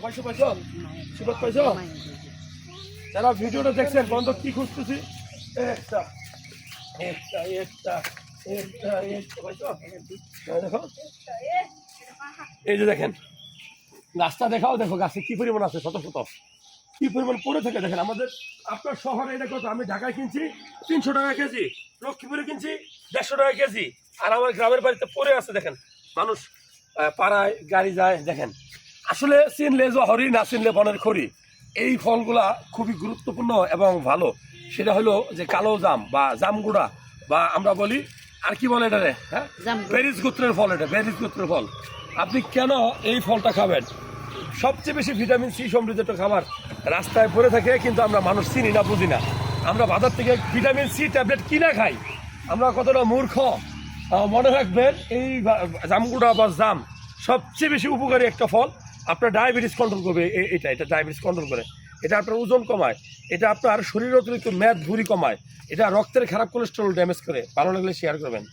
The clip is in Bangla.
পাইছো পাইছো সুবাদ পাইছো? যারা ভিডিওটা দেখছেন বন্ধ কি খুঁজতেছি একটা একটা একটা একটা একটা পাইছো? দেখো এই যে দেখেন গাছটা দেখাও, দেখো গাছে কি পরিমাণ আছে, শত শত কি পরিমাণ পড়ে থাকে দেখেন। আমাদের আপনার শহরে এটা কত, আমি ঢাকায় কিনছি 300 টাকা কেজি, লক্ষ্মীপুরে কিনছি 150 টাকা কেজি, আর আমার গ্রামের বাড়িতে পড়ে আছে দেখেন। মানুষ পাড়ায় গাড়ি যায় দেখেন। আসলে চিনলে জহরি, না চিনলে বনের খড়ি। এই ফলগুলা খুবই গুরুত্বপূর্ণ এবং ভালো। সেটা হলো যে কালো জাম বা জামগুড়া, বা আমরা বলি আর কি বলে এটা রে, হ্যাঁ বেরিজ গোত্রের ফল। এটা বেরিজ গোত্রের ফল। আপনি কেন এই ফলটা খাবেন? সবচেয়ে বেশি ভিটামিন সি সমৃদ্ধ একটা খাবার রাস্তায় পড়ে থাকে, কিন্তু আমরা মানুষ চিনি না, বুঝি না। আমরা বাজার থেকে ভিটামিন সি ট্যাবলেট কিনা খাই। আমরা কতটা মূর্খ। মনে রাখবেন এই জামগুড়া বা জাম সবচেয়ে বেশি উপকারী একটা ফল। আপনার ডায়াবেটিস কন্ট্রোল করবে। এটা ডায়াবেটিস কন্ট্রোল করে। এটা আপনার ওজন কমায়। এটা আপনার শরীরে অতিরিক্ত মেদ ভুঁড়ি কমায়। এটা রক্তের খারাপ কোলেস্টেরল ড্যামেজ করে। ভালো লাগলে শেয়ার করবেন।